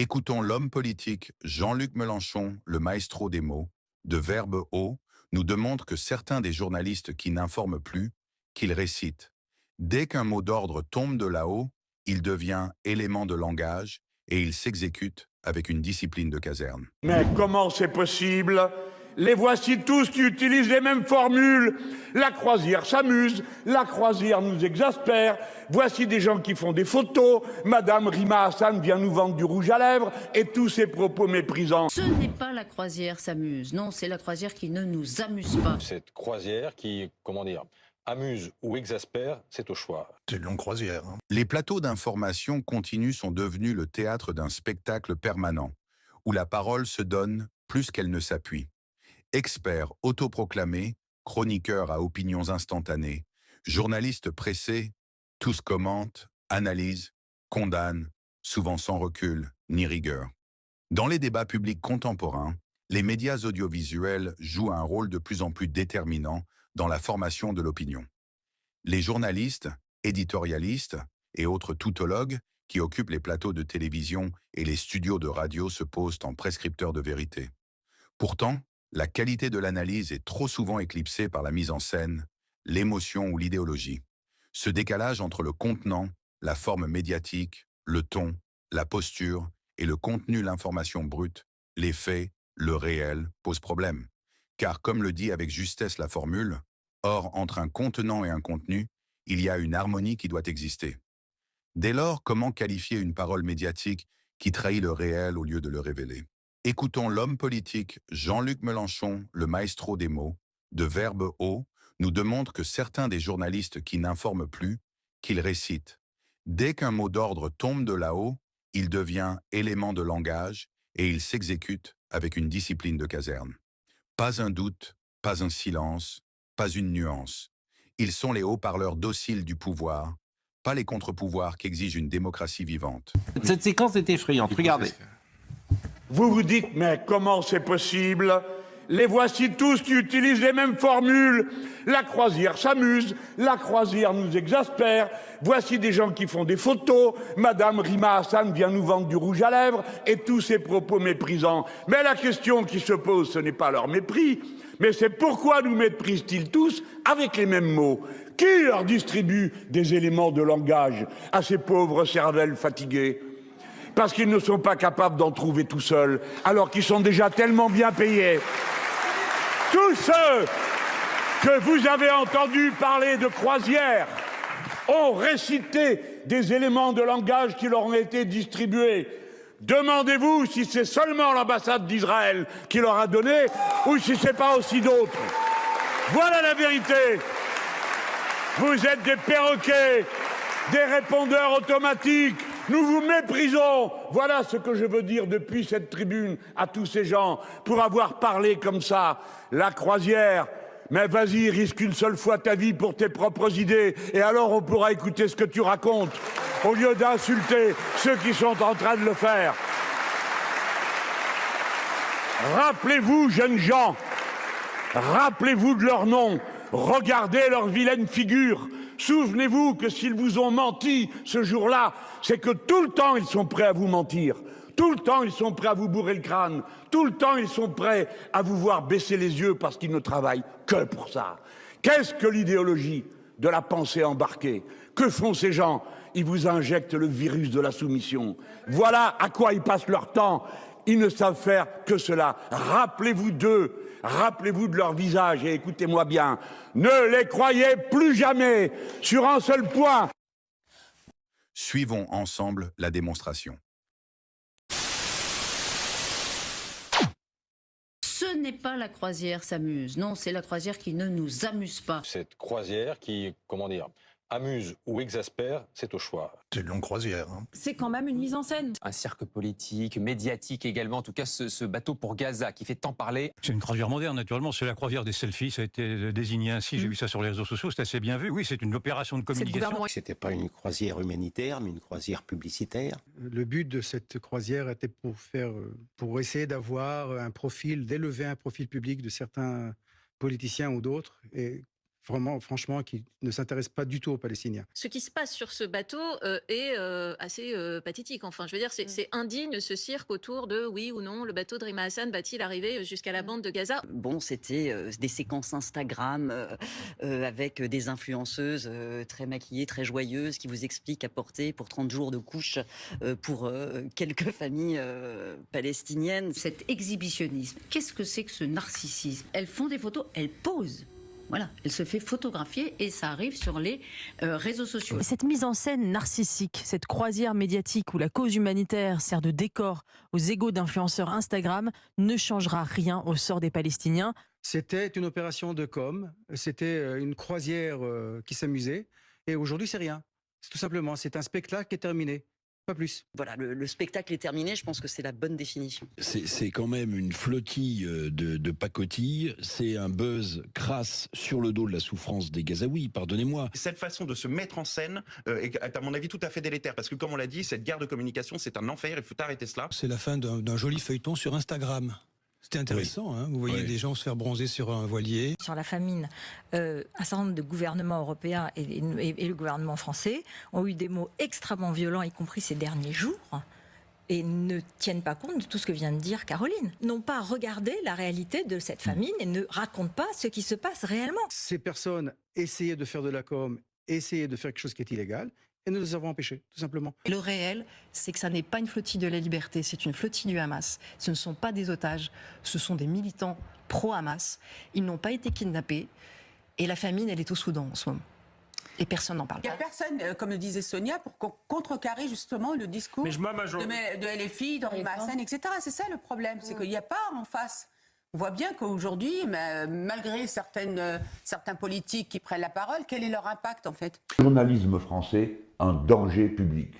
Écoutons l'homme politique Jean-Luc Mélenchon, le maestro des mots, de Verbe haut, nous démontre que certains des journalistes qui n'informent plus, qu'ils récitent. Dès qu'un mot d'ordre tombe de là-haut, il devient élément de langage et il s'exécute avec une discipline de caserne. Mais comment c'est possible? Les voici tous qui utilisent les mêmes formules. La croisière s'amuse, la croisière nous exaspère. Voici des gens qui font des photos. Madame Rima Hassan vient nous vendre du rouge à lèvres et tous ces propos méprisants. Ce n'est pas la croisière s'amuse, non, c'est la croisière qui ne nous amuse pas. Cette croisière qui, amuse ou exaspère, c'est au choix. C'est une longue croisière. Les plateaux d'information continue sont devenus le théâtre d'un spectacle permanent, où la parole se donne plus qu'elle ne s'appuie. Experts autoproclamés, chroniqueurs à opinions instantanées, journalistes pressés, tous commentent, analysent, condamnent, souvent sans recul ni rigueur. Dans les débats publics contemporains, les médias audiovisuels jouent un rôle de plus en plus déterminant dans la formation de l'opinion. Les journalistes, éditorialistes et autres toutologues qui occupent les plateaux de télévision et les studios de radio se posent en prescripteurs de vérité. Pourtant, la qualité de l'analyse est trop souvent éclipsée par la mise en scène, l'émotion ou l'idéologie. Ce décalage entre le contenant, la forme médiatique, le ton, la posture et le contenu, l'information brute, les faits, le réel, pose problème. Car comme le dit avec justesse la formule, or entre un contenant et un contenu, il y a une harmonie qui doit exister. Dès lors, comment qualifier une parole médiatique qui trahit le réel au lieu de le révéler? Écoutons l'homme politique Jean-Luc Mélenchon, le maestro des mots, de Verbe haut, nous démontre que certains des journalistes qui n'informent plus, qu'ils récitent. Dès qu'un mot d'ordre tombe de là-haut, il devient élément de langage et il s'exécute avec une discipline de caserne. Pas un doute, pas un silence, pas une nuance. Ils sont les haut-parleurs dociles du pouvoir, pas les contre-pouvoirs qu'exige une démocratie vivante. Cette séquence est effrayante, regardez. Vous vous dites, mais comment c'est possible? Les voici tous qui utilisent les mêmes formules. La croisière s'amuse, la croisière nous exaspère. Voici des gens qui font des photos. Madame Rima Hassan vient nous vendre du rouge à lèvres et tous ces propos méprisants. Mais la question qui se pose, ce n'est pas leur mépris, mais c'est pourquoi nous méprisent-ils tous avec les mêmes mots? Qui leur distribue des éléments de langage à ces pauvres cervelles fatiguées? Parce qu'ils ne sont pas capables d'en trouver tout seuls, alors qu'ils sont déjà tellement bien payés. Tous ceux que vous avez entendus parler de croisière ont récité des éléments de langage qui leur ont été distribués. Demandez-vous si c'est seulement l'ambassade d'Israël qui leur a donné ou si c'est pas aussi d'autres. Voilà la vérité. Vous êtes des perroquets, des répondeurs automatiques. Nous vous méprisons. Voilà ce que je veux dire depuis cette tribune à tous ces gens pour avoir parlé comme ça. La croisière, mais vas-y, risque une seule fois ta vie pour tes propres idées et alors on pourra écouter ce que tu racontes au lieu d'insulter ceux qui sont en train de le faire. Rappelez-vous, jeunes gens, rappelez-vous de leur nom, regardez leur vilaine figure. Souvenez-vous que s'ils vous ont menti ce jour-là, c'est que tout le temps ils sont prêts à vous mentir. Tout le temps ils sont prêts à vous bourrer le crâne. Tout le temps ils sont prêts à vous voir baisser les yeux parce qu'ils ne travaillent que pour ça. Qu'est-ce que l'idéologie de la pensée embarquée? Que font ces gens? Ils vous injectent le virus de la soumission. Voilà à quoi ils passent leur temps. Ils ne savent faire que cela. Rappelez-vous d'eux. Rappelez-vous de leur visage et écoutez-moi bien, ne les croyez plus jamais sur un seul point. Suivons ensemble la démonstration. Ce n'est pas la croisière s'amuse, non, c'est la croisière qui ne nous amuse pas. Cette croisière qui, amuse ou exaspère, c'est au choix. C'est une longue croisière. C'est quand même une mise en scène. Un cirque politique, médiatique également, en tout cas ce bateau pour Gaza qui fait tant parler. C'est une croisière moderne, naturellement, c'est la croisière des selfies, ça a été désigné ainsi, j'ai vu ça sur les réseaux sociaux, c'est assez bien vu. Oui, c'est une opération de communication. C'était pas une croisière humanitaire, mais une croisière publicitaire. Le but de cette croisière était pour essayer d'avoir un profil, d'élever un profil public de certains politiciens ou d'autres, et vraiment, franchement, qui ne s'intéresse pas du tout aux Palestiniens. Ce qui se passe sur ce bateau est assez pathétique. Enfin, je veux dire, c'est indigne ce cirque autour de oui ou non, le bateau de Rima Hassan va-t-il arriver jusqu'à la bande de Gaza? Bon, c'était des séquences Instagram avec des influenceuses très maquillées, très joyeuses, qui vous expliquent apporter pour 30 jours de couches pour quelques familles palestiniennes. Cet exhibitionnisme, qu'est-ce que c'est que ce narcissisme? Elles font des photos, elles posent. Voilà, elle se fait photographier et ça arrive sur les réseaux sociaux. Cette mise en scène narcissique, cette croisière médiatique où la cause humanitaire sert de décor aux égos d'influenceurs Instagram ne changera rien au sort des Palestiniens. C'était une opération de com, c'était une croisière qui s'amusait, et aujourd'hui, c'est rien. C'est tout simplement, c'est un spectacle qui est terminé, pas plus. Voilà, le spectacle est terminé, je pense que c'est la bonne définition. C'est quand même une flottille de pacotilles, c'est un buzz crasse sur le dos de la souffrance des Gazaouis, pardonnez-moi. Cette façon de se mettre en scène est à mon avis tout à fait délétère, parce que comme on l'a dit, cette guerre de communication, c'est un enfer, il faut arrêter cela. C'est la fin d'un joli feuilleton sur Instagram. C'était intéressant, hein, vous voyez des gens se faire bronzer sur un voilier. Sur la famine, un certain nombre de gouvernements européens et le gouvernement français ont eu des mots extrêmement violents, y compris ces derniers jours, et ne tiennent pas compte de tout ce que vient de dire Caroline. N'ont pas regardé la réalité de cette famine et ne racontent pas ce qui se passe réellement. Ces personnes essayaient de faire de la com, essayaient de faire quelque chose qui est illégal, et nous les avons empêchés, tout simplement. Le réel, c'est que ça n'est pas une flottille de la liberté, c'est une flottille du Hamas. Ce ne sont pas des otages, ce sont des militants pro-Hamas. Ils n'ont pas été kidnappés et la famine, elle est au Soudan en ce moment. Et personne n'en parle. Il n'y a personne, comme le disait Sonia, pour contrecarrer justement le discours de LFI, d'Henri Hassan, etc. C'est ça le problème, c'est qu'il n'y a pas en face. On voit bien qu'aujourd'hui, malgré certains politiques qui prennent la parole, quel est leur impact en fait? Le journalisme français, un danger public.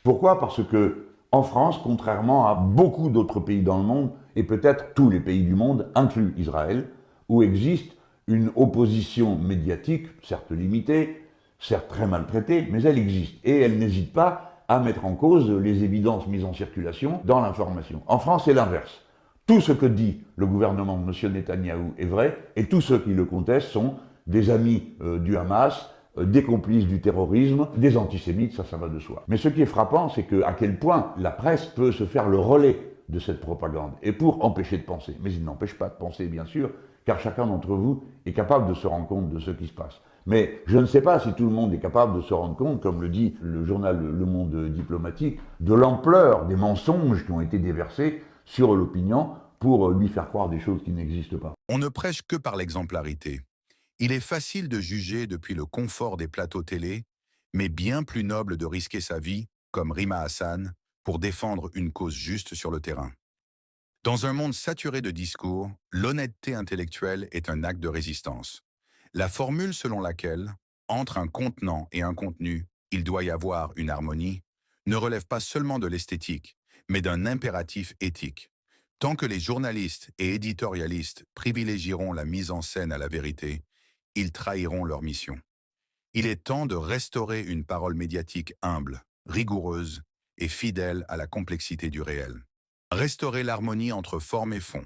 Pourquoi? Parce que en France, contrairement à beaucoup d'autres pays dans le monde, et peut-être tous les pays du monde, inclus Israël, où existe une opposition médiatique, certes limitée, certes très maltraitée, mais elle existe. Et elle n'hésite pas à mettre en cause les évidences mises en circulation dans l'information. En France, c'est l'inverse. Tout ce que dit le gouvernement de M. Netanyahou est vrai, et tous ceux qui le contestent sont des amis du Hamas, des complices du terrorisme, des antisémites, ça va de soi. Mais ce qui est frappant, c'est à quel point la presse peut se faire le relais de cette propagande, et pour empêcher de penser. Mais il n'empêche pas de penser, bien sûr, car chacun d'entre vous est capable de se rendre compte de ce qui se passe. Mais je ne sais pas si tout le monde est capable de se rendre compte, comme le dit le journal Le Monde diplomatique, de l'ampleur des mensonges qui ont été déversés sur l'opinion pour lui faire croire des choses qui n'existent pas. On ne prêche que par l'exemplarité. Il est facile de juger depuis le confort des plateaux télé, mais bien plus noble de risquer sa vie, comme Rima Hassan, pour défendre une cause juste sur le terrain. Dans un monde saturé de discours, l'honnêteté intellectuelle est un acte de résistance. La formule selon laquelle, entre un contenant et un contenu, il doit y avoir une harmonie, ne relève pas seulement de l'esthétique, mais d'un impératif éthique. Tant que les journalistes et éditorialistes privilégieront la mise en scène à la vérité, ils trahiront leur mission. Il est temps de restaurer une parole médiatique humble, rigoureuse et fidèle à la complexité du réel. Restaurer l'harmonie entre forme et fond.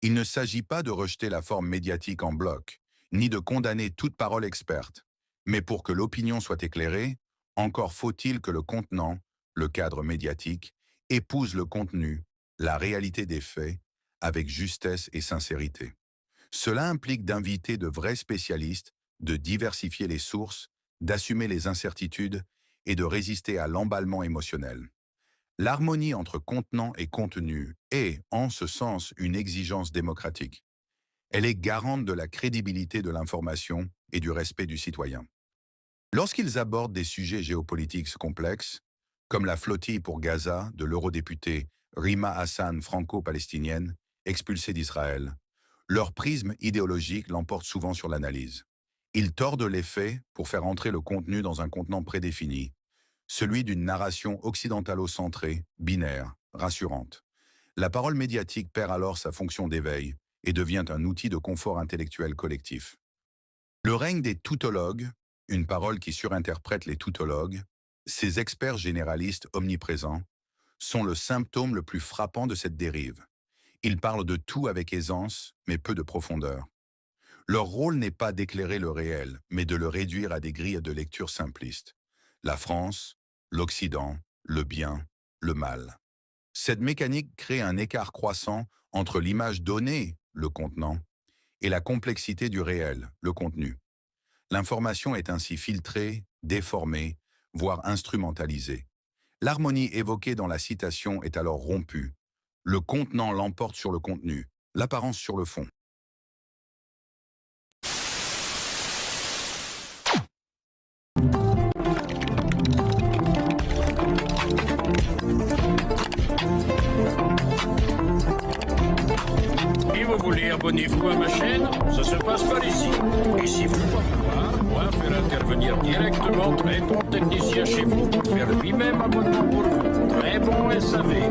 Il ne s'agit pas de rejeter la forme médiatique en bloc, ni de condamner toute parole experte. Mais pour que l'opinion soit éclairée, encore faut-il que le contenant, le cadre médiatique, épouse le contenu, la réalité des faits, avec justesse et sincérité. Cela implique d'inviter de vrais spécialistes, de diversifier les sources, d'assumer les incertitudes et de résister à l'emballement émotionnel. L'harmonie entre contenant et contenu est, en ce sens, une exigence démocratique. Elle est garante de la crédibilité de l'information et du respect du citoyen. Lorsqu'ils abordent des sujets géopolitiques complexes, comme la flottille pour Gaza de l'eurodéputée Rima Hassan franco-palestinienne, expulsée d'Israël, leur prisme idéologique l'emporte souvent sur l'analyse. Ils tordent les faits pour faire entrer le contenu dans un contenant prédéfini, celui d'une narration occidentalo-centrée, binaire, rassurante. La parole médiatique perd alors sa fonction d'éveil et devient un outil de confort intellectuel collectif. Le règne des toutologues, une parole qui surinterprète les toutologues, ces experts généralistes omniprésents, sont le symptôme le plus frappant de cette dérive. Ils parlent de tout avec aisance, mais peu de profondeur. Leur rôle n'est pas d'éclairer le réel, mais de le réduire à des grilles de lecture simplistes. La France, l'Occident, le bien, le mal. Cette mécanique crée un écart croissant entre l'image donnée, le contenant, et la complexité du réel, le contenu. L'information est ainsi filtrée, déformée, voire instrumentalisée. L'harmonie évoquée dans la citation est alors rompue. Le contenant l'emporte sur le contenu, l'apparence sur le fond. Si vous voulez, abonnez-vous à ma chaîne, ça se passe par ici. Et si vous ne voulez pas, moi faire intervenir directement très bon technicien chez vous pour faire lui-même abonnement pour vous. Très bon SAV.